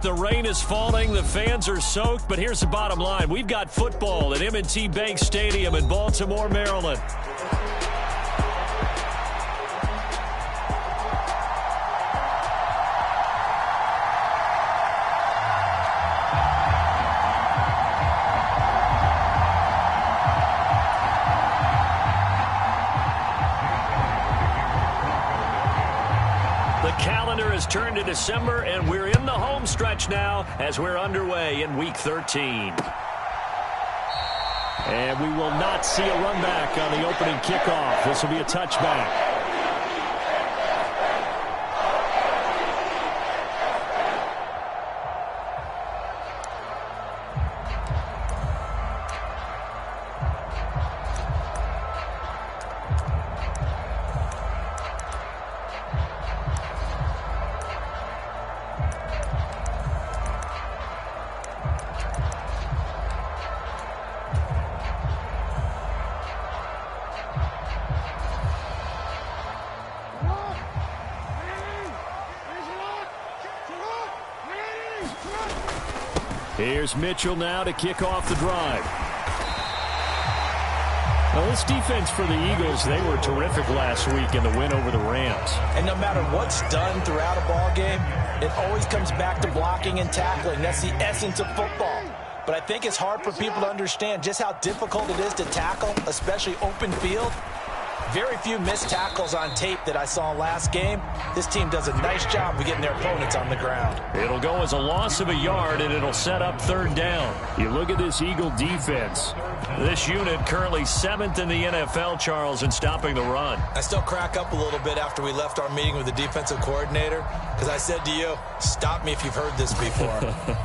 The rain is falling, the fans are soaked, but here's the bottom line. We've got football at M&T Bank Stadium in Baltimore, Maryland. Turn to December, and we're in the home stretch now as we're underway in Week 13. And we will not see a run back on the opening kickoff. This will be a touchback. Here's Mitchell now to kick off the drive. Now, this defense for the Eagles, they were terrific last week in the win over the Rams. And no matter what's done throughout a ball game, it always comes back to blocking and tackling. That's the essence of football. But I think it's hard for people to understand just how difficult it is to tackle, especially open field. Very few missed tackles on tape that I saw last game. This team does a nice job of getting their opponents on the ground. It'll go as a loss of a yard, and it'll set up third down. You look at this Eagle defense. This unit currently 7th in the NFL, Charles, in stopping the run. I still crack up a little bit after we left our meeting with the defensive coordinator, because I said to you, stop me if you've heard this before.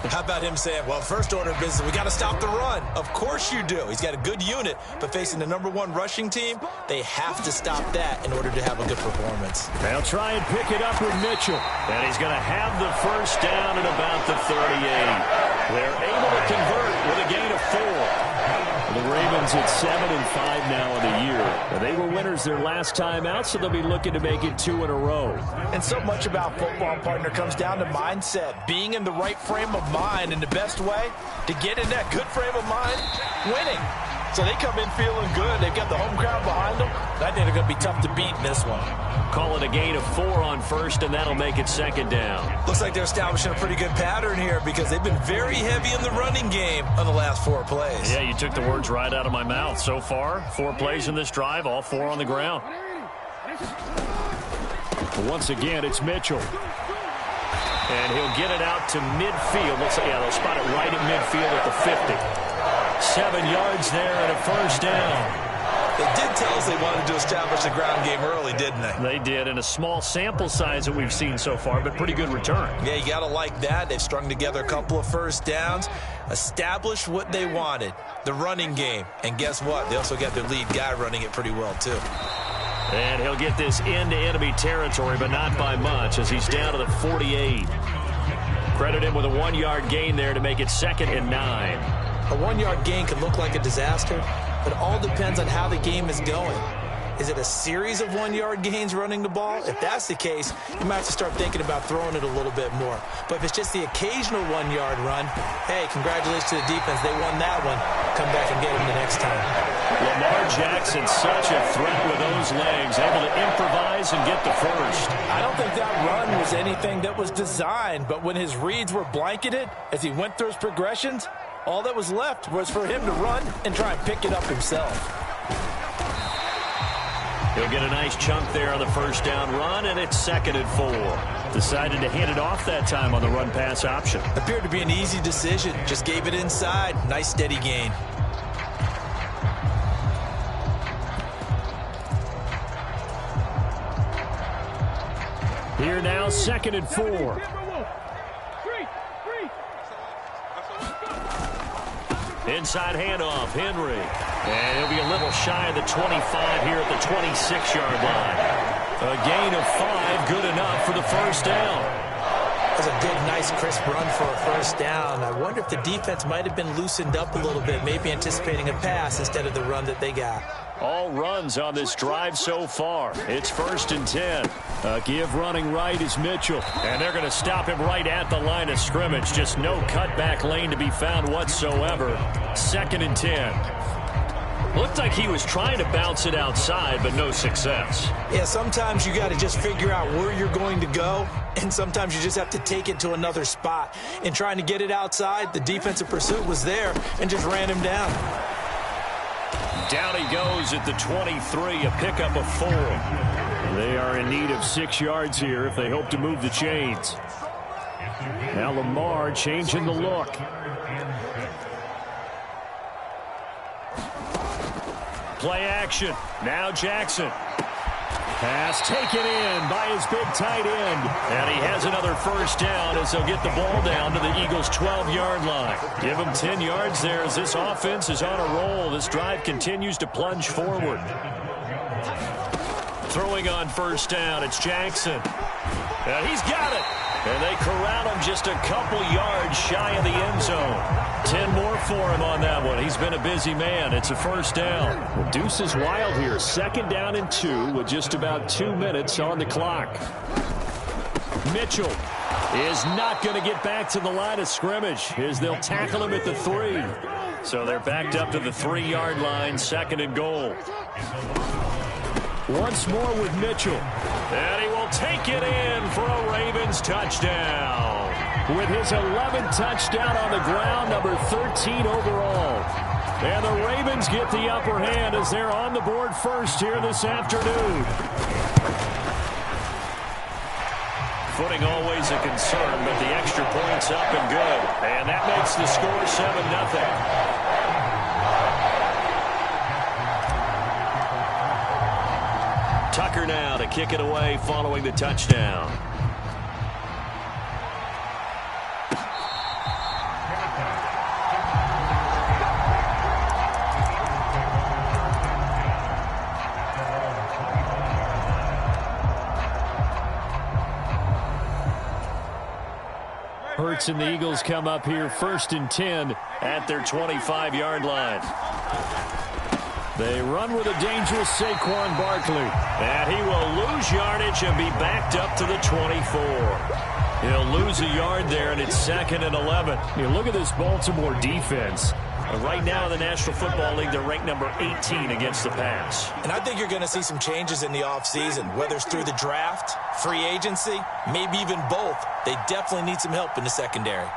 How about him saying, well, first order of business, we got to stop the run. Of course you do. He's got a good unit, but facing the #1 rushing team, they have to stop that in order to have a good performance. They'll try and pick it up with Mitchell, and he's going to have the first down at about the 38. They're able to convert with a gain of 4. The Ravens at 7-5 now in the year. They were winners their last time out, so they'll be looking to make it 2 in a row. And so much about football, partner, comes down to mindset. Being in the right frame of mind, and the best way to get in that good frame of mind, winning. So they come in feeling good. They've got the home crowd behind them. I think they're going to be tough to beat in this one. Call it a gain of 4 on first, and that'll make it second down. Looks like they're establishing a pretty good pattern here because they've been very heavy in the running game on the last 4 plays. Yeah, you took the words right out of my mouth. So far, 4 plays in this drive, all 4 on the ground. Once again, it's Mitchell. And he'll get it out to midfield. Looks like, yeah, they'll spot it right at midfield at the 50. 7 yards there and a first down. They did tell us they wanted to establish the ground game early, didn't they? They did, and a small sample size that we've seen so far, but pretty good return. Yeah, you got to like that. They've strung together a couple of first downs, established what they wanted, the running game. And guess what? They also got their lead guy running it pretty well, too. And he'll get this into enemy territory, but not by much, as he's down to the 48. Credit him with a 1-yard gain there to make it 2nd and 9. A 1-yard gain can look like a disaster, but it all depends on how the game is going. Is it a series of 1-yard gains running the ball? If that's the case, you might have to start thinking about throwing it a little bit more. But if it's just the occasional 1-yard run, hey, congratulations to the defense. They won that one. Come back and get them the next time. Lamar Jackson, such a threat with those legs, able to improvise and get the first. I don't think that run was anything that was designed, but when his reads were blanketed, as he went through his progressions, all that was left was for him to run and try and pick it up himself. He'll get a nice chunk there on the first down run, and it's 2nd and 4. Decided to hand it off that time on the run-pass option. Appeared to be an easy decision. Just gave it inside. Nice steady gain. Here now, 2nd and 4. Inside handoff, Henry. And he'll be a little shy of the 25 here at the 26-yard line. A gain of 5, good enough for the first down. That's a good, nice, crisp run for a first down. I wonder if the defense might have been loosened up a little bit, maybe anticipating a pass instead of the run that they got. All runs on this drive so far. It's 1st and 10. Give running right is Mitchell. And they're going to stop him right at the line of scrimmage. Just no cutback lane to be found whatsoever. 2nd and 10. Looked like he was trying to bounce it outside, but no success. Yeah, sometimes you got to just figure out where you're going to go, and sometimes you just have to take it to another spot. In trying to get it outside, the defensive pursuit was there and just ran him down. Down he goes at the 23, a pickup of 4. They are in need of 6 yards here if they hope to move the chains. Now Lamar changing the look. Play action. Now Jackson. Pass taken in by his big tight end. And he has another 1st down as they'll get the ball down to the Eagles' 12-yard line. Give him 10 yards there as this offense is on a roll. This drive continues to plunge forward. Throwing on 1st down, it's Jackson. And he's got it. And they corral him just a couple yards shy of the end zone. 10 more for him on that one. He's been a busy man. It's a 1st down. The deuce is wild here. 2nd down and 2 with just about 2 minutes on the clock. Mitchell is not going to get back to the line of scrimmage as they'll tackle him at the 3. So they're backed up to the 3-yard line, 2nd and goal. Once more with Mitchell. And he will take it in for a Ravens touchdown. With his 11th touchdown on the ground, number 13 overall. And the Ravens get the upper hand as they're on the board first here this afternoon. Footing always a concern, but the extra point's up and good. And that makes the score 7-0. Tucker now to kick it away following the touchdown. Hurts and the Eagles come up here 1st and 10 at their 25-yard line. They run with a dangerous Saquon Barkley. And he will lose yardage and be backed up to the 24. He'll lose a yard there, and it's 2nd and 11. You look at this Baltimore defense. Right now in the National Football League, they're ranked number 18 against the pass. And I think you're going to see some changes in the offseason, whether it's through the draft, free agency, maybe even both. They definitely need some help in the secondary.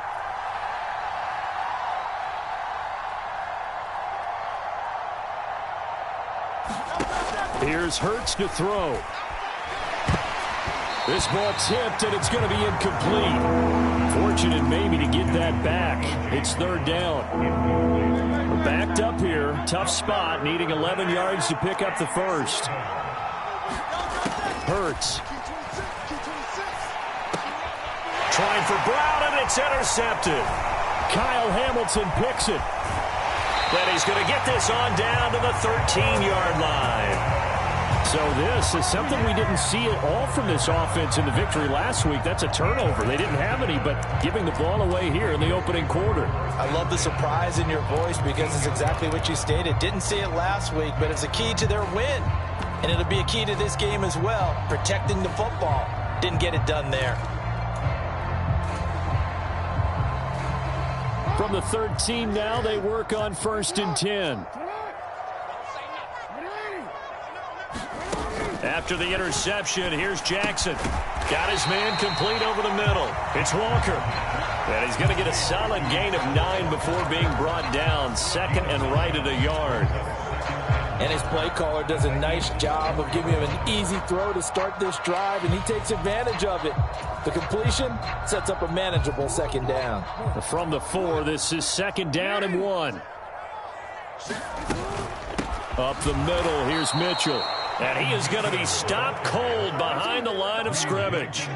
Here's Hurts to throw. This ball tipped, and it's going to be incomplete. Fortunate maybe to get that back. It's 3rd down. We're backed up here. Tough spot, needing 11 yards to pick up the 1st. Hurts. Trying for Brown, and it's intercepted. Kyle Hamilton picks it. Then he's going to get this on down to the 13-yard line. So this is something we didn't see at all from this offense in the victory last week. That's a turnover. They didn't have any, but giving the ball away here in the opening quarter. I love the surprise in your voice because it's exactly what you stated. Didn't see it last week, but it's a key to their win. And it'll be a key to this game as well, protecting the football. Didn't get it done there. From the 13 now, they work on 1st and 10. After the interception, here's Jackson. Got his man complete over the middle. It's Walker. And he's going to get a solid gain of 9 before being brought down. 2nd and right at a yard. And his play caller does a nice job of giving him an easy throw to start this drive, and he takes advantage of it. The completion sets up a manageable 2nd down. From the 4, this is 2nd down and 1. Up the middle, here's Mitchell. And he is going to be stopped cold behind the line of scrimmage.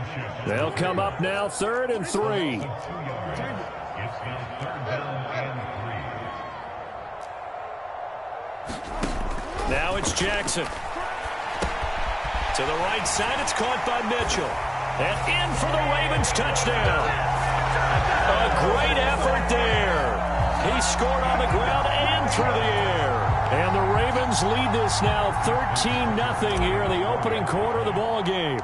They'll come up now 3rd and 3. Now it's Jackson. To the right side, it's caught by Mitchell. And in for the Ravens touchdown. A great effort there. He scored on the ground and through the air. And the Ravens lead this now 13-0 here in the opening quarter of the ball game.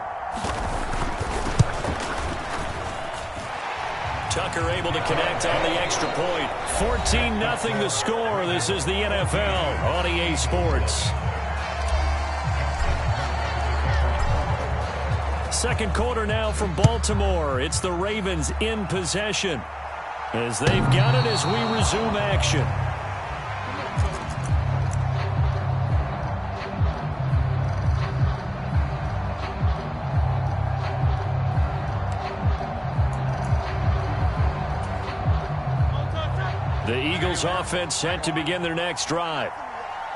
Tucker able to connect on the extra point. 14-0 the score. This is the NFL on EA Sports. Second quarter now from Baltimore. It's the Ravens in possession as they've got it as we resume action. The Eagles offense set to begin their next drive.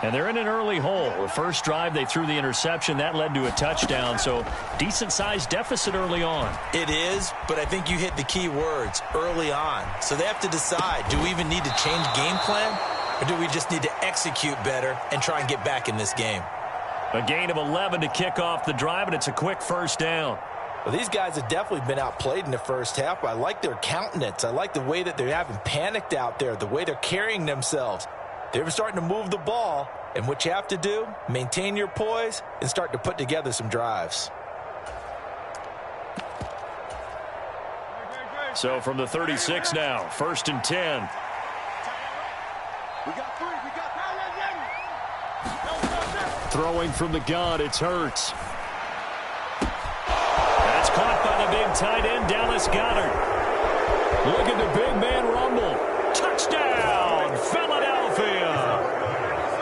And they're in an early hole. The first drive, they threw the interception. That led to a touchdown, so decent-sized deficit early on. It is, but I think you hit the key words, early on. So they have to decide, do we even need to change game plan, or do we just need to execute better and try and get back in this game? A gain of 11 to kick off the drive, and it's a quick first down. Well, these guys have definitely been outplayed in the first half, but I like their countenance. I like the way that they haven't panicked out there, the way they're carrying themselves. They're starting to move the ball, and what you have to do, maintain your poise and start to put together some drives. So from the 36 now, 1st and 10. Throwing from the gun, it's Hurts. That's caught by the big tight end, Dallas Goedert. Look at the big man rumble. Touchdown, Philadelphia.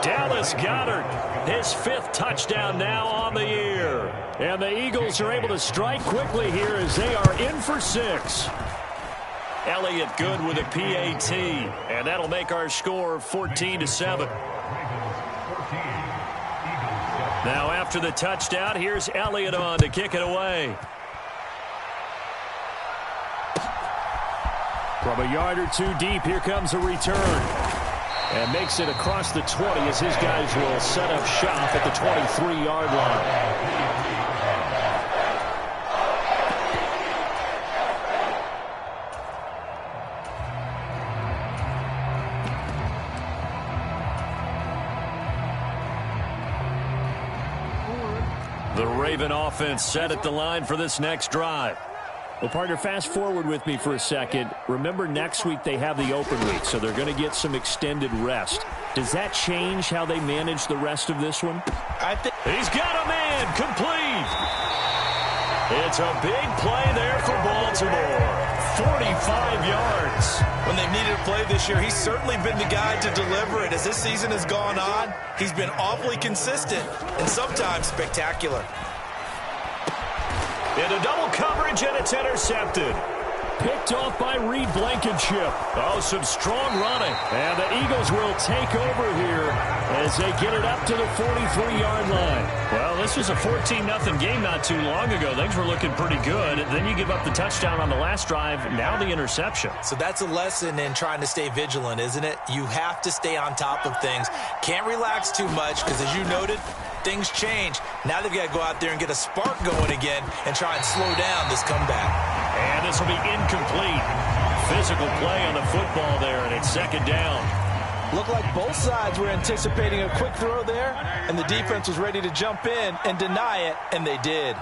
Dallas Goedert, his 5th touchdown now on the year. And the Eagles are able to strike quickly here as they are in for 6. Elliott good with a PAT, and that'll make our score 14-7. Now after the touchdown, here's Elliott on to kick it away. From a yard or two deep, here comes a return. And makes it across the 20 as his guys will set up shop at the 23-yard line. The Raven offense set at the line for this next drive. Well, partner, fast forward with me for a second. Remember, next week they have the open week, so they're going to get some extended rest. Does that change how they manage the rest of this one? I think he's got a man complete. It's a big play there for Baltimore. 45 yards. When they've needed a play this year, he's certainly been the guy to deliver it. As this season has gone on, he's been awfully consistent and sometimes spectacular. Into double coverage, and it's intercepted. Picked off by Reed Blankenship. Oh, some strong running. And the Eagles will take over here as they get it up to the 43-yard line. Well, this was a 14-0 game not too long ago. Things were looking pretty good. Then you give up the touchdown on the last drive, now the interception. So that's a lesson in trying to stay vigilant, isn't it? You have to stay on top of things. Can't relax too much because, as you noted, things change. Now they've got to go out there and get a spark going again and try and slow down this comeback. And this will be incomplete. Physical play on the football there, and it's 2nd down. Looked like both sides were anticipating a quick throw there, and the defense was ready to jump in and deny it, and they did.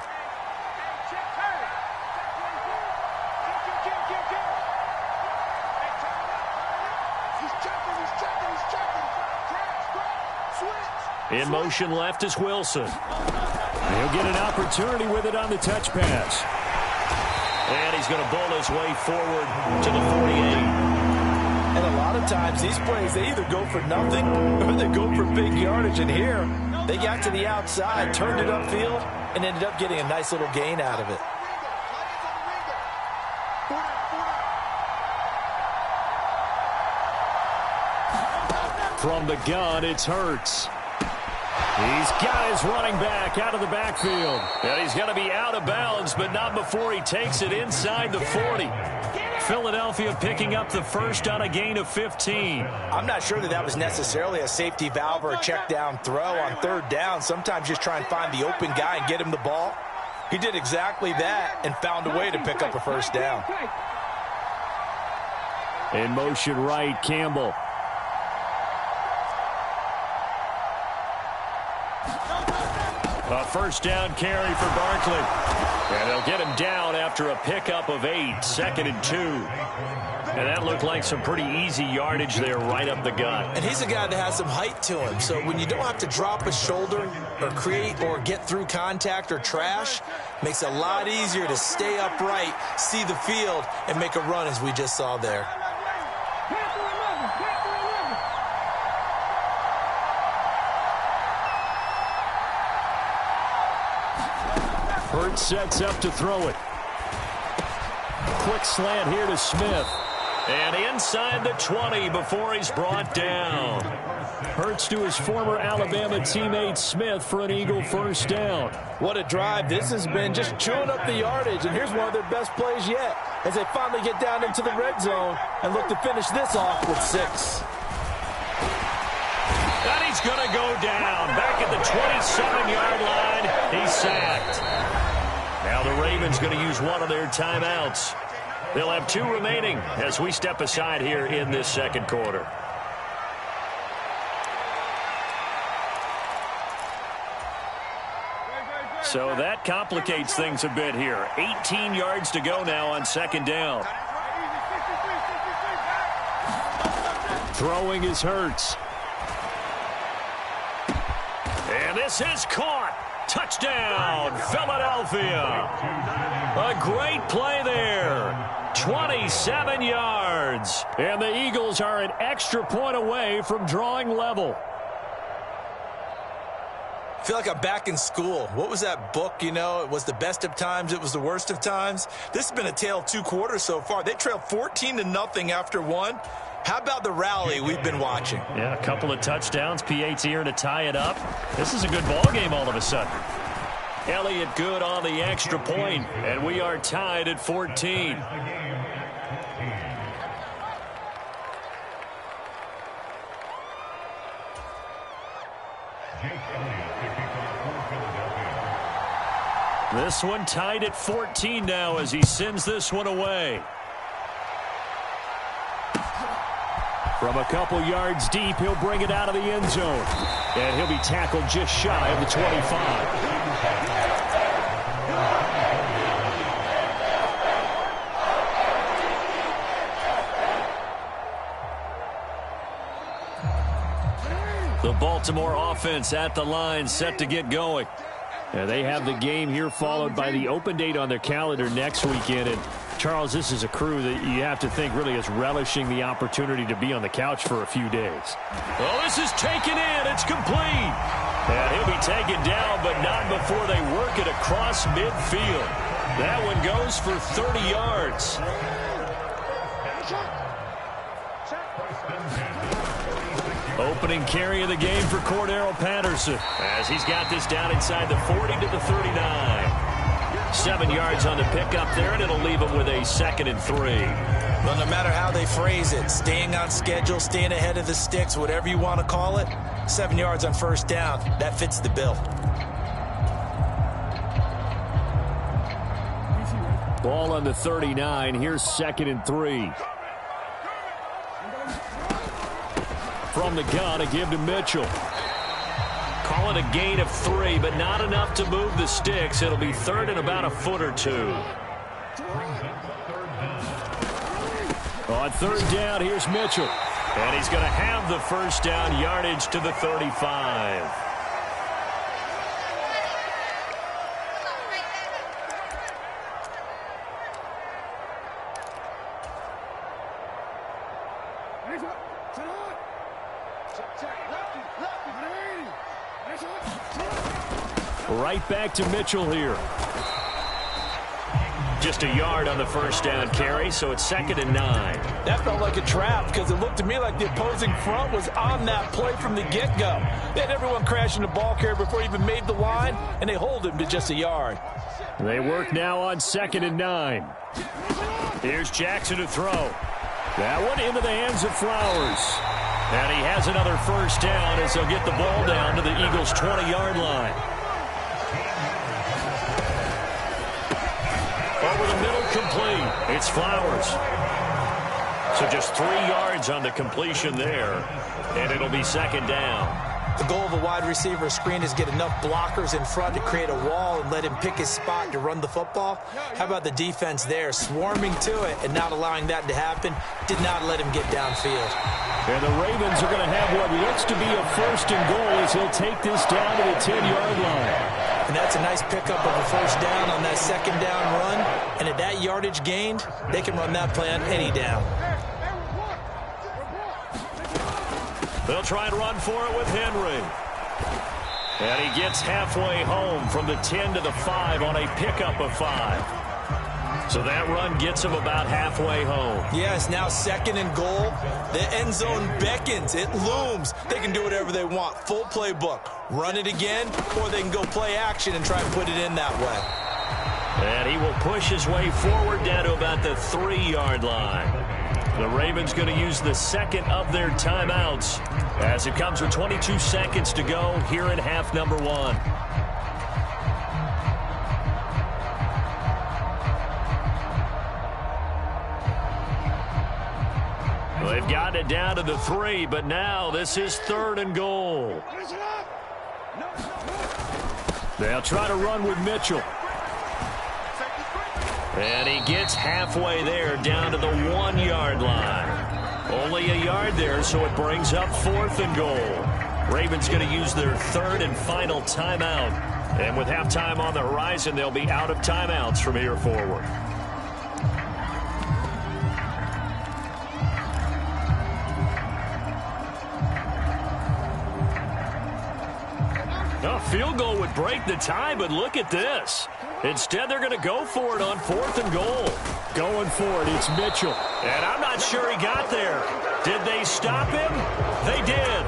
In motion left is Wilson. He'll get an opportunity with it on the touch pass. And he's going to bowl his way forward to the 48. And a lot of times these plays, they either go for nothing or they go for big yardage. And here, they got to the outside, turned it upfield, and ended up getting a nice little gain out of it. From the gun, it's Hurts. He's got his running back out of the backfield. And he's going to be out of bounds, but not before he takes it inside the 40. Philadelphia picking up the first on a gain of 15. I'm not sure that was necessarily a safety valve or a check down throw on 3rd down. Sometimes just try and find the open guy and get him the ball. He did exactly that and found a way to pick up a first down. In motion right, Campbell. A first down carry for Barkley. And they'll get him down after a pickup of 8, 2nd and 2. And that looked like some pretty easy yardage there right up the gut. And he's a guy that has some height to him. So when you don't have to drop a shoulder or create or get through contact or trash, makes it a lot easier to stay upright, see the field, and make a run as we just saw there. Hurts sets up to throw it. Quick slant here to Smith. And inside the 20 before he's brought down. Hurts to his former Alabama teammate Smith for an Eagle first down. What a drive. This has been just chewing up the yardage. And here's one of their best plays yet as they finally get down into the red zone and look to finish this off with 6. And he's going to go down. Back at the 27-yard line. He's sacked. Now the Ravens going to use one of their timeouts. They'll have 2 remaining as we step aside here in this second quarter. So that complicates things a bit here. 18 yards to go now on second down. Throwing is Hurts. And this is caught. Touchdown, Philadelphia. A great play there. 27 yards. And the Eagles are an extra point away from drawing level. I feel like I'm back in school. What was that book, you know? It was the best of times. It was the worst of times. This has been a tale of 2 quarters so far. They trailed 14-0 after 1. How about the rally we've been watching? Yeah, a couple of touchdowns. P.A.'s here to tie it up. This is a good ball game all of a sudden. Elliott good on the extra point, and we are tied at 14. This one tied at 14 now as he sends this one away. From a couple yards deep, he'll bring it out of the end zone. And he'll be tackled just shy of the 25. The Baltimore offense at the line, set to get going. They have the game here followed by the open date on their calendar next weekend. And Charles, this is a crew that you have to think really is relishing the opportunity to be on the couch for a few days. Oh, this is taken in. It's complete. And he'll be taken down, but not before they work it across midfield. That one goes for 30 yards. Opening carry of the game for Cordero Patterson as he's got this down inside the 40 to the 39. 7 yards on the pickup there, and it'll leave him with a 2nd and 3. Well, no matter how they phrase it, staying on schedule, staying ahead of the sticks, whatever you want to call it, 7 yards on first down, that fits the bill. Ball on the 39. Here's 2nd and 3. From the gun, a give to Mitchell. Call it a gain of 3, but not enough to move the sticks. It'll be 3rd and about a foot or 2. On 3rd down, here's Mitchell. And he's going to have the first down yardage to the 35. Right back to Mitchell here. Just a yard on the first down carry, so it's 2nd and 9. That felt like a trap because it looked to me like the opposing front was on that play from the get-go. They had everyone crashing the ball carrier before he even made the line, and they hold him to just a yard. They work now on 2nd and 9. Here's Jackson to throw. That one into the hands of Flowers. And he has another first down as they'll get the ball down to the Eagles' 20-yard line. Over the middle, complete. It's Flowers. So just 3 yards on the completion there, and it'll be 2nd down. The goal of a wide receiver screen is get enough blockers in front to create a wall and let him pick his spot to run the football. How about the defense there, swarming to it and not allowing that to happen? Did not let him get downfield. And the Ravens are going to have what looks to be a 1st and goal as he'll take this down to the 10-yard line. And that's a nice pickup of a 1st down on that 2nd down run. And at that yardage gained, they can run that play on any down. They'll try and run for it with Henry. And he gets halfway home from the 10 to the 5 on a pickup of 5. So that run gets him about halfway home. Yes, now 2nd and goal. The end zone beckons. It looms. They can do whatever they want. Full playbook. Run it again, or they can go play action and try and put it in that way. And he will push his way forward down to about the 3-yard line. The Ravens going to use the 2nd of their timeouts as it comes with 22 seconds to go here in half number 1. They've gotten it down to the 3, but now this is 3rd and goal. They'll try to run with Mitchell. And he gets halfway there down to the 1-yard line. Only a yard there, so it brings up 4th and goal. Ravens going to use their 3rd and final timeout. And with halftime on the horizon, they'll be out of timeouts from here forward. A field goal would break the tie, but look at this. Instead, they're going to go for it on 4th and goal. Going for it, it's Mitchell. And I'm not sure he got there. Did they stop him? They did.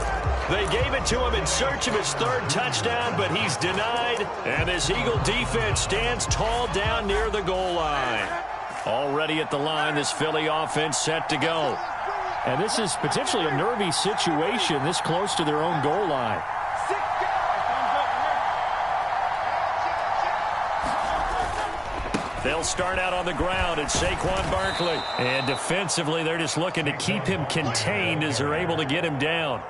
They gave it to him in search of his 3rd touchdown, but he's denied. And this Eagle defense stands tall down near the goal line. Already at the line, this Philly offense set to go. And this is potentially a nervy situation this close to their own goal line. They'll start out on the ground at Saquon Barkley. And defensively, they're just looking to keep him contained as they're able to get him down.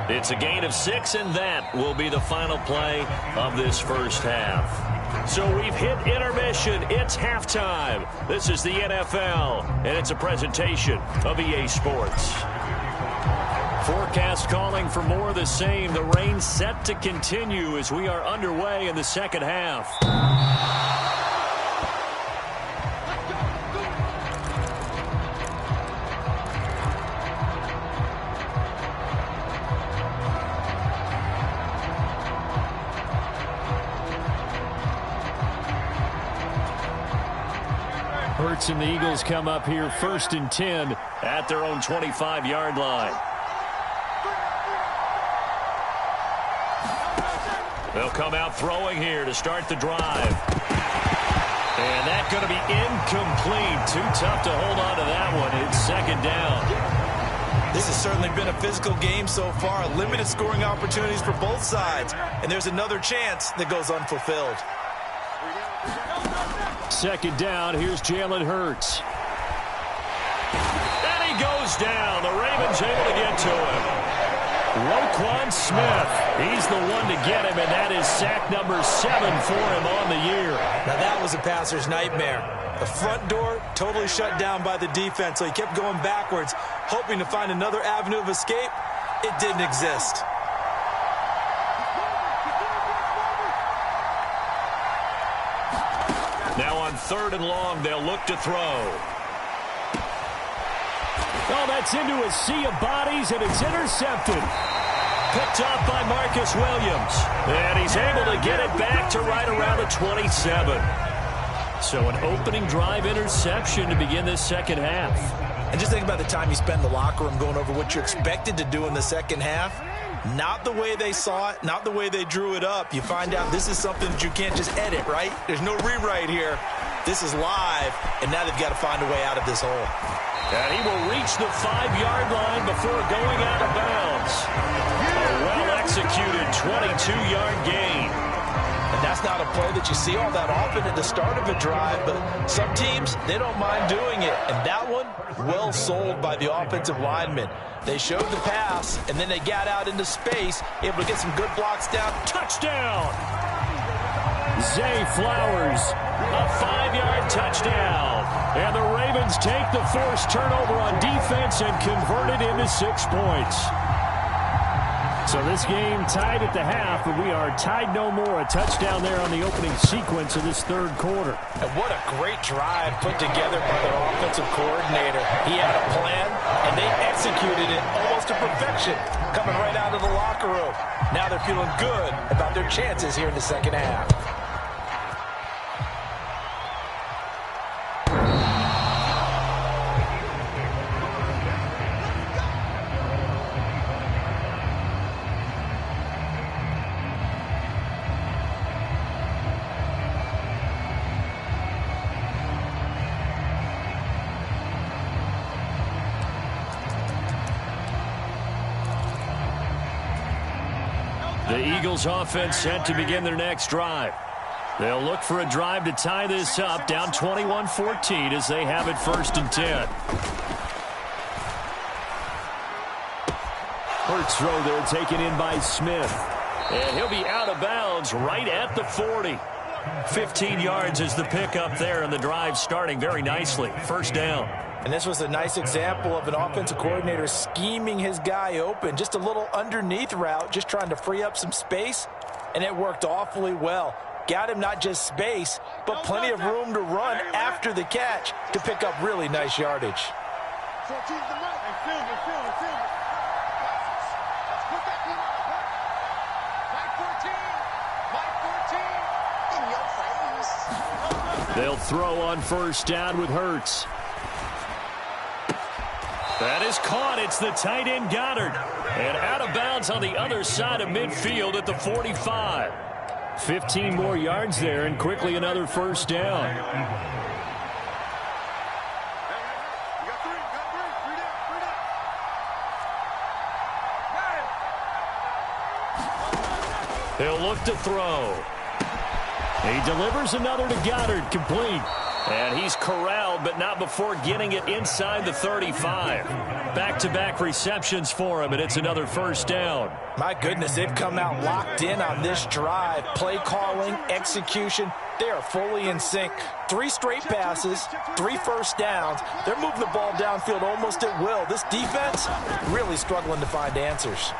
It's a gain of 6, and that will be the final play of this first half. So we've hit intermission. It's halftime. This is the NFL, and it's a presentation of EA Sports. Forecast calling for more of the same. The rain set to continue as we are underway in the second half. Hurts and the Eagles come up here 1st and 10 at their own 25-yard line. They'll come out throwing here to start the drive. And that's going to be incomplete. Too tough to hold on to that one. It's 2nd down. This has certainly been a physical game so far. Limited scoring opportunities for both sides. And there's another chance that goes unfulfilled. 2nd down. Here's Jalen Hurts. And he goes down. The Ravens able to get to him. Roquan Smith. He's the one to get him, and that is sack number 7 for him on the year. Now that was a passer's nightmare. The front door totally shut down by the defense, so he kept going backwards, hoping to find another avenue of escape. It didn't exist. Now on 3rd and long, they'll look to throw. Oh, that's into a sea of bodies, and it's intercepted. Picked up by Marcus Williams. And he's able to get it back to right around the 27. So an opening drive interception to begin this second half. And just think about the time you spend in the locker room going over what you're expected to do in the second half. Not the way they saw it, not the way they drew it up. You find out this is something that you can't just edit, right? There's no rewrite here. This is live, and now they've got to find a way out of this hole. And he will reach the 5-yard line before going out of bounds. A well-executed 22-yard gain. And that's It's not a play that you see all that often at the start of a drive, but some teams, they don't mind doing it. And that one, well sold by the offensive lineman. They showed the pass, and then they got out into space, able to get some good blocks down. Touchdown! Zay Flowers, a 5-yard touchdown. And the Ravens take the forced turnover on defense and convert it into 6 points. So this game tied at the half, but we are tied no more. A touchdown there on the opening sequence of this third quarter. And what a great drive put together by their offensive coordinator. He had a plan, and they executed it almost to perfection, coming right out of the locker room. Now they're feeling good about their chances here in the second half. The Eagles offense set to begin their next drive. They'll look for a drive to tie this up, down 21-14 as they have it 1st and 10. Hurts throw there taken in by Smith. And he'll be out of bounds right at the 40. 15 yards is the pickup there, and the drive starting very nicely. 1st down. And this was a nice example of an offensive coordinator scheming his guy open. Just a little underneath route, just trying to free up some space, and it worked awfully well. Got him not just space, but plenty of room to run after the catch to pick up really nice yardage. They'll throw on 1st down with Hurts. That is caught. It's the tight end Goddard. And out of bounds on the other side of midfield at the 45. 15 more yards there, and quickly another 1st down. He'll look to throw. He delivers another to Goddard, complete. And he's corralled, but not before getting it inside the 35. Back-to-back receptions for him, and it's another 1st down. My goodness, they've come out locked in on this drive. Play calling, execution, they are fully in sync. 3 straight passes, 3 1st downs. They're moving the ball downfield almost at will. This defense really struggling to find answers.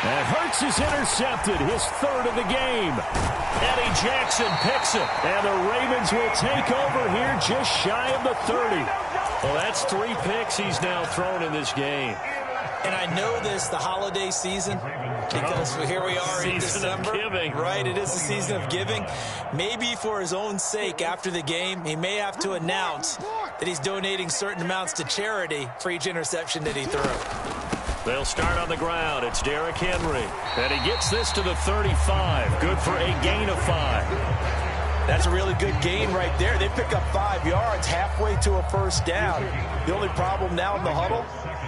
And Hurts is intercepted, his 3rd of the game. Eddie Jackson picks it, and the Ravens will take over here just shy of the 30. Well, that's 3 picks he's now thrown in this game. And I know this, the holiday season, because here we are in December. Season of giving. Right, it is the season of giving. Maybe for his own sake after the game, he may have to announce that he's donating certain amounts to charity for each interception that he threw. They'll start on the ground. It's Derrick Henry. And he gets this to the 35. Good for a gain of 5. That's a really good gain right there. They pick up 5 yards halfway to a 1st down. The only problem now in the huddle,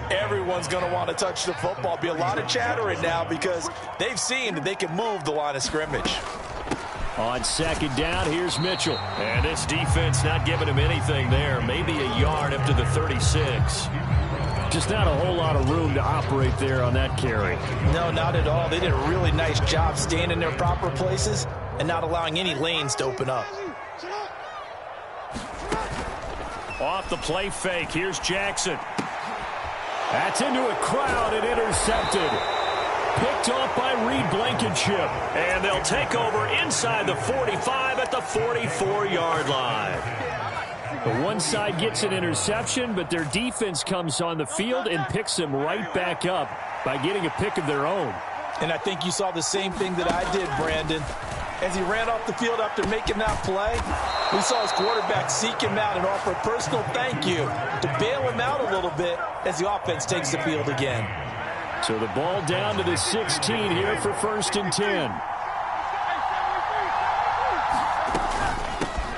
everyone's going to want to touch the football. Be a lot of chattering now because they've seen that they can move the line of scrimmage. On 2nd down, here's Mitchell. And this defense not giving him anything there. Maybe a yard up to the 36. Just not a whole lot of room to operate there on that carry. No, not at all. They did a really nice job staying in their proper places and not allowing any lanes to open up. Off the play fake, here's Jackson. That's into a crowd and intercepted. Picked off by Reed Blankenship. And they'll take over inside the 45 at the 44-yard line. The one side gets an interception, but their defense comes on the field and picks them right back up by getting a pick of their own. And I think you saw the same thing that I did, Brandon. As he ran off the field after making that play, we saw his quarterback seek him out and offer a personal thank you to bail him out a little bit as the offense takes the field again. So the ball down to the 16 here for 1st and 10.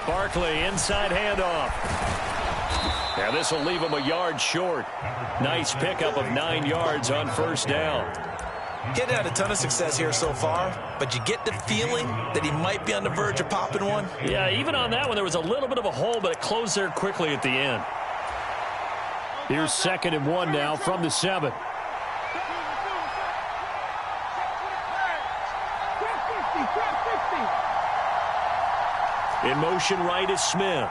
Barkley, inside handoff. Now this will leave him a yard short. Nice pickup of 9 yards on 1st down. He hadn't had a ton of success here so far, but you get the feeling that he might be on the verge of popping one. Yeah, even on that one, there was a little bit of a hole, but it closed there quickly at the end. Here's 2nd and 1 now from the 7. In motion right is Smith.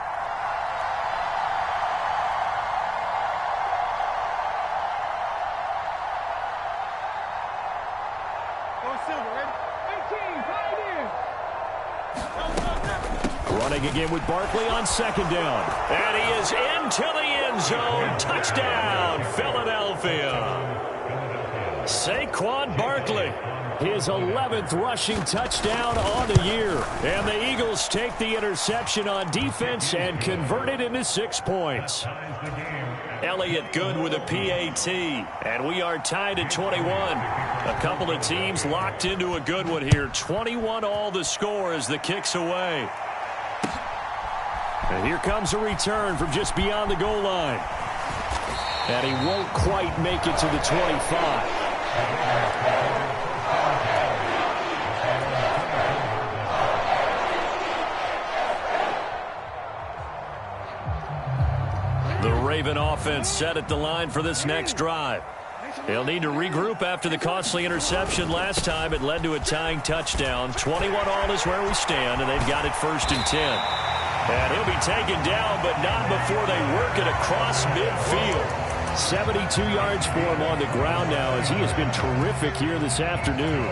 Running again with Barkley on 2nd down. And he is into the end zone. Touchdown, Philadelphia. Saquon Barkley, his 11th rushing touchdown on the year. And the Eagles take the interception on defense and convert it into 6 points. Elliott good with a PAT. And we are tied at 21. A couple of teams locked into a good one here. 21 all the score as the kick's away. And here comes a return from just beyond the goal line. And he won't quite make it to the 25. The Raven offense set at the line for this next drive. They'll need to regroup after the costly interception last time. It led to a tying touchdown. 21 all is where we stand, and they've got it 1st and 10. And he'll be taken down, but not before they work it across midfield. 72 yards for him on the ground now, as he has been terrific here this afternoon.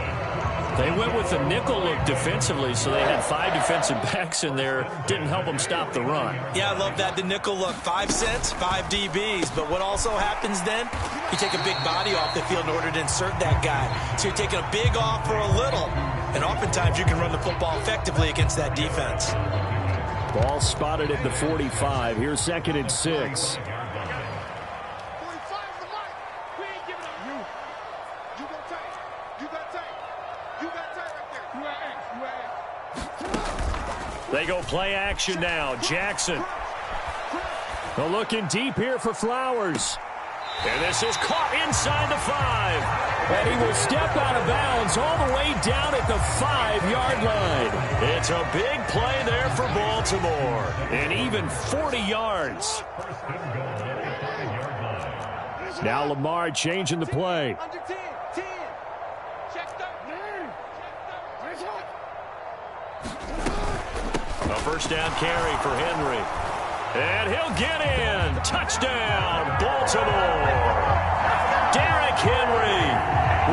They went with a nickel look defensively, so they had 5 defensive backs in there. Didn't help them stop the run. Yeah, I love that. The nickel look, 5 cents, 5 DBs. But what also happens then, you take a big body off the field in order to insert that guy. So you're taking a big off for a little. And oftentimes you can run the football effectively against that defense. Ball spotted at the 45. Here's 2nd and 6. They go play action now. Jackson. They're looking deep here for Flowers. And this is caught inside the 5. And he will step out of bounds all the way down at the 5-yard line. It's a big play there for Baltimore. And even 40 yards. Now Lamar changing the play. A 1st down carry for Henry. And he'll get in. Touchdown, Baltimore. Derrick Henry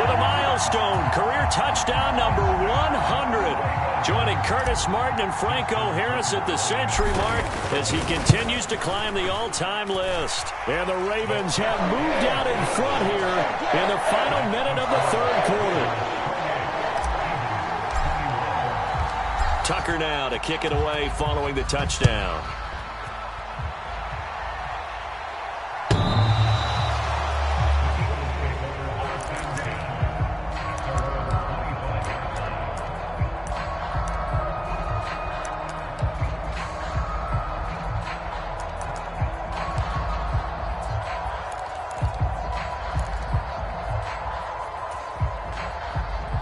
with a milestone career touchdown number 100. Joining Curtis Martin and Franco Harris at the century mark as he continues to climb the all-time list. And the Ravens have moved out in front here in the final minute of the 3rd quarter. Tucker now to kick it away following the touchdown.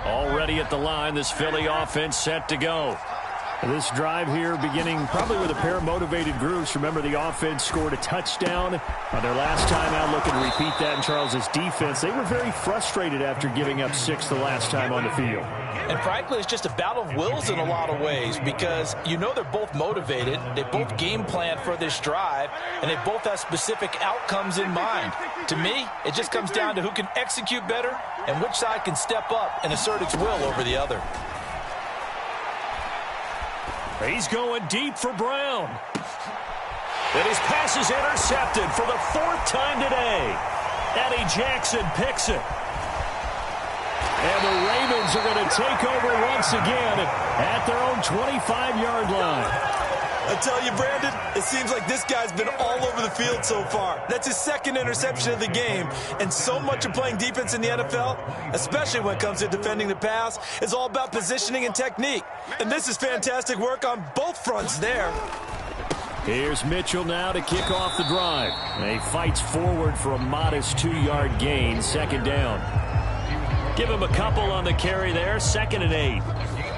Already at the line, this Philly offense set to go. This drive here beginning probably with a pair of motivated groups. Remember, the offense scored a touchdown on their last time out. Looking to repeat that in Charles's defense. They were very frustrated after giving up 6 the last time on the field. And frankly, it's just a battle of wills in a lot of ways because you know they're both motivated. They both game plan for this drive, and they both have specific outcomes in mind. To me, it just comes down to who can execute better and which side can step up and assert its will over the other. He's going deep for Brown. And his pass is intercepted for the 4th time today. Eddie Jackson picks it. And the Ravens are going to take over once again at their own 25-yard line. I tell you, Brandon, it seems like this guy's been all over the field so far. That's his 2nd interception of the game. And so much of playing defense in the NFL, especially when it comes to defending the pass, is all about positioning and technique. And this is fantastic work on both fronts there. Here's Mitchell now to kick off the drive. And he fights forward for a modest 2-yard gain, 2nd down. Give him a couple on the carry there. 2nd and 8.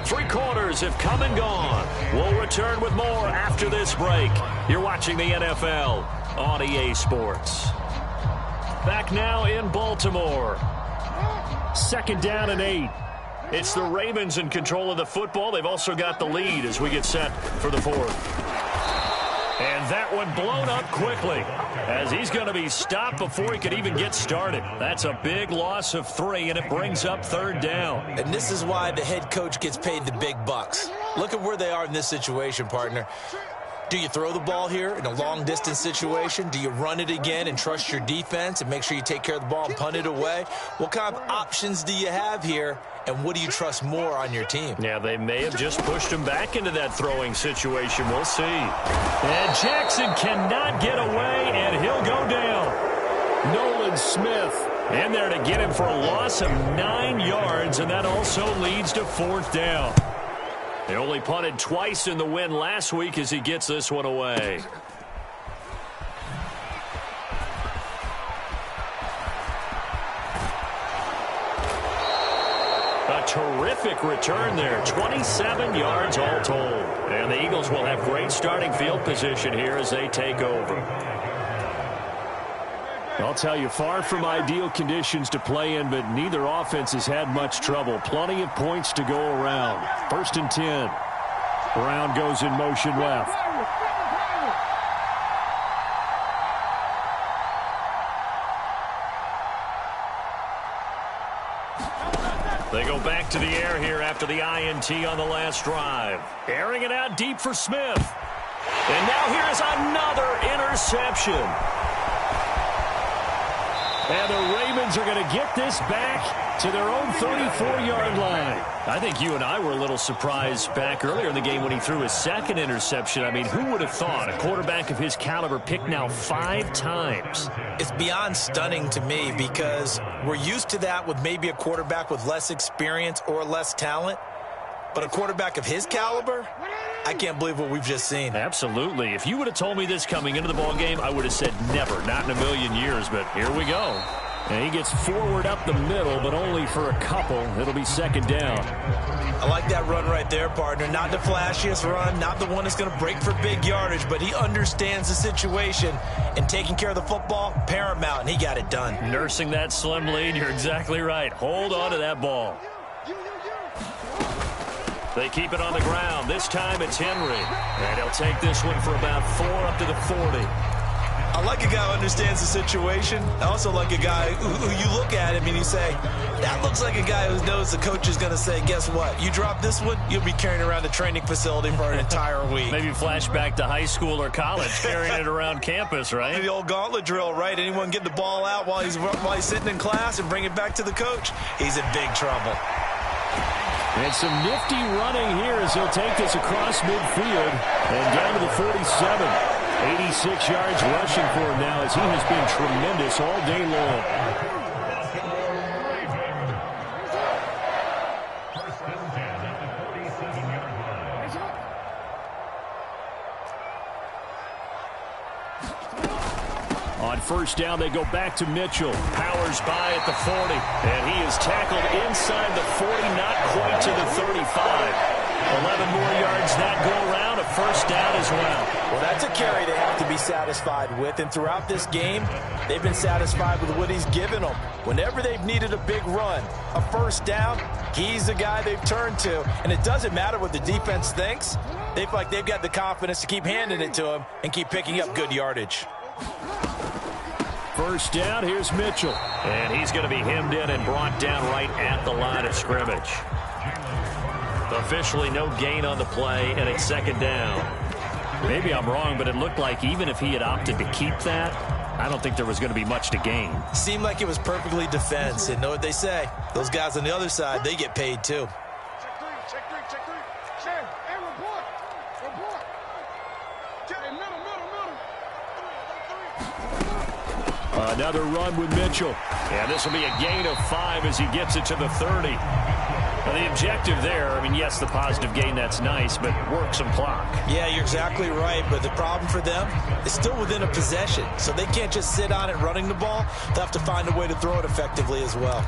3 quarters have come and gone. We'll return with more after this break. You're watching the NFL on EA Sports. Back now in Baltimore. 2nd down and 8. It's the Ravens in control of the football. They've also got the lead as we get set for the 4th. And that one blown up quickly as he's going to be stopped before he could even get started. That's a big loss of 3, and it brings up 3rd down. And this is why the head coach gets paid the big bucks. Look at where they are in this situation, partner. Do you throw the ball here in a long-distance situation? Do you run it again and trust your defense and make sure you take care of the ball and punt it away? What kind of options do you have here, and what do you trust more on your team? Yeah, they may have just pushed him back into that throwing situation. We'll see. And Jackson cannot get away, and he'll go down. Nolan Smith in there to get him for a loss of 9 yards, and that also leads to 4th down. They only punted twice in the win last week as he gets this one away. A terrific return there. 27 yards all told. And the Eagles will have great starting field position here as they take over. I'll tell you, far from ideal conditions to play in, but neither offense has had much trouble. Plenty of points to go around. 1st and 10. Brown goes in motion left. They go back to the air here after the INT on the last drive. Airing it out deep for Smith. And now here's another interception. And the Ravens are going to get this back to their own 34-yard line. I think you and I were a little surprised back earlier in the game when he threw his 2nd interception. I mean, who would have thought a quarterback of his caliber picked now 5 times? It's beyond stunning to me because we're used to that with maybe a quarterback with less experience or less talent. But a quarterback of his caliber, I can't believe what we've just seen. Absolutely. If you would have told me this coming into the ball game, I would have said never, not in a million years. But here we go. And he gets forward up the middle, but only for a couple. It'll be 2nd down. I like that run right there, partner. Not the flashiest run, not the one that's going to break for big yardage, but he understands the situation, and taking care of the football, paramount, and he got it done. Nursing that slim lead, you're exactly right. Hold on to that ball. They keep it on the ground. This time it's Henry. And he'll take this one for about 4 up to the 40. I like a guy who understands the situation. I also like a guy who you look at him and you say, that looks like a guy who knows the coach is going to say, guess what? You drop this one, you'll be carrying around the training facility for an entire week. Maybe flashback to high school or college, carrying it around campus, right? The old gauntlet drill, right? Anyone get the ball out while he's sitting in class and bring it back to the coach? He's in big trouble. And some nifty running here as he'll take this across midfield and down to the 47. 86 yards rushing for him now as he has been tremendous all day long. On 1st down, they go back to Mitchell. Powers by at the 40. And he is tackled inside the 40, not quite to the 35. 11 more yards that go around, a 1st down as well. Well, that's a carry they have to be satisfied with. And throughout this game, they've been satisfied with what he's given them. Whenever they've needed a big run, a 1st down, he's the guy they've turned to. And it doesn't matter what the defense thinks. They feel like they've got the confidence to keep handing it to him and keep picking up good yardage. 1st down, here's Mitchell. And he's going to be hemmed in and brought down right at the line of scrimmage. Officially no gain on the play, and it's 2nd down. Maybe I'm wrong, but it looked like even if he had opted to keep that, I don't think there was going to be much to gain. Seemed like it was perfectly defense. And know what they say? Those guys on the other side, they get paid too. Check three. Check. Hey, report. Another run with Mitchell. And this will be a gain of 5 as he gets it to the 30. Now, the objective there, I mean, yes, the positive gain, that's nice, but work some clock. Yeah, you're exactly right, but the problem for them is still within a possession, so they can't just sit on it running the ball. They'll have to find a way to throw it effectively as well.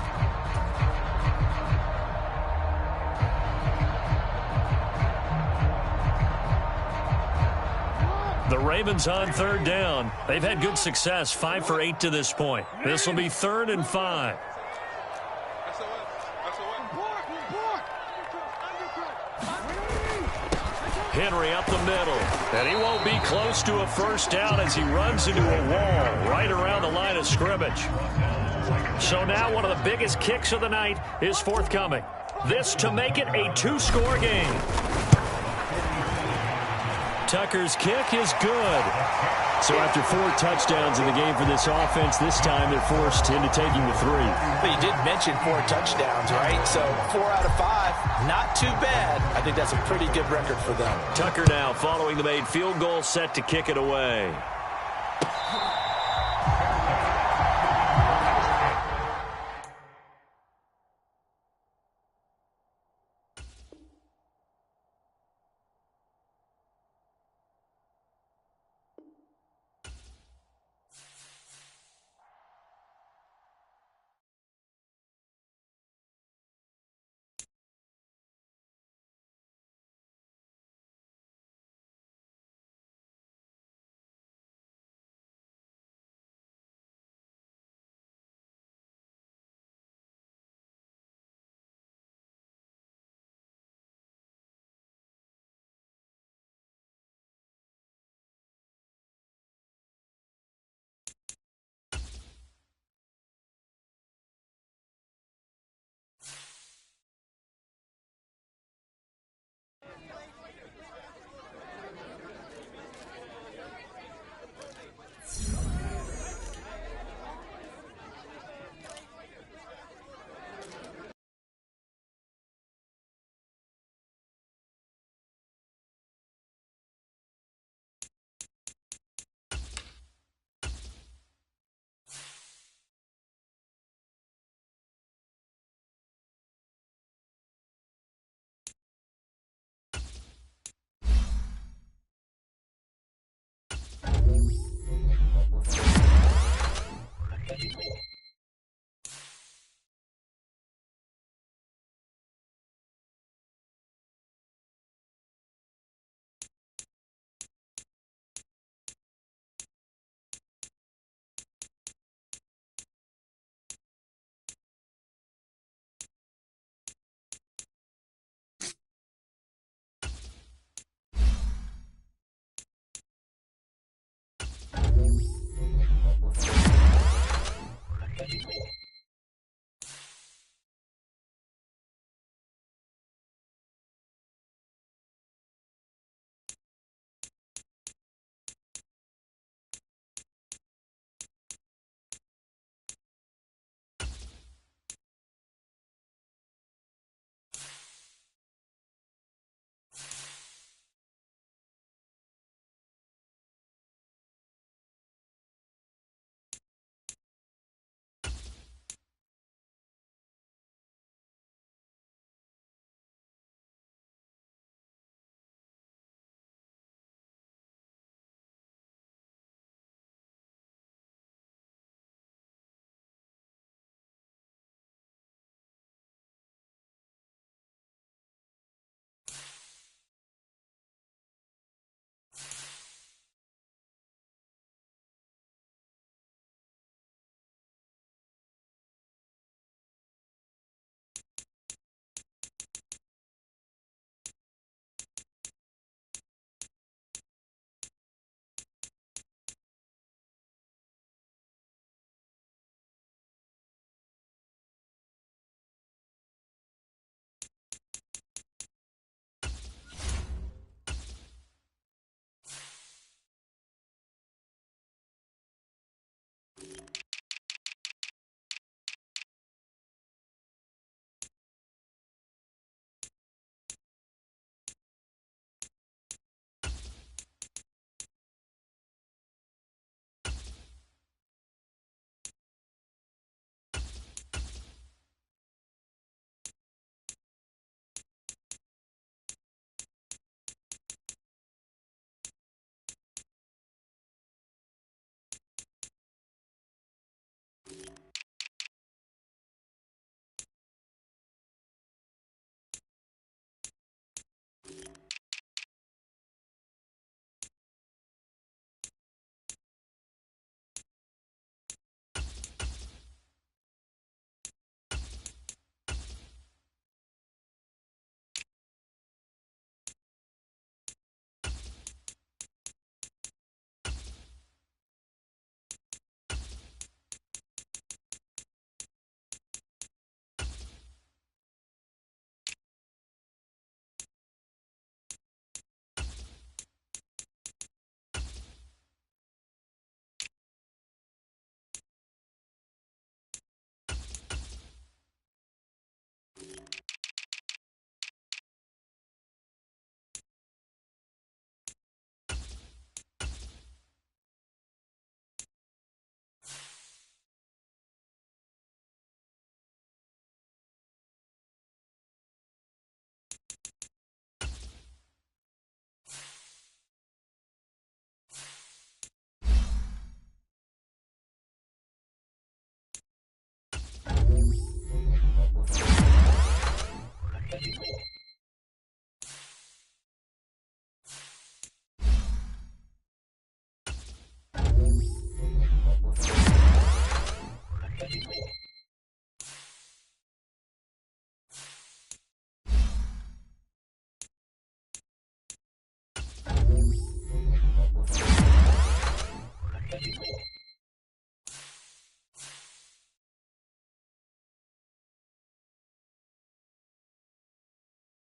The Ravens on third down. They've had good success, 5 for 8 to this point. This will be 3rd and 5. Henry up the middle. And he won't be close to a first down as he runs into a wall right around the line of scrimmage. So now one of the biggest kicks of the night is forthcoming. This to make it a 2-score game. Tucker's kick is good. So after 4 touchdowns in the game for this offense, this time they're forced into taking the 3. But you did mention 4 touchdowns, right? So 4 out of 5, not too bad. I think that's a pretty good record for them. Tucker now following the made field goal, set to kick it away.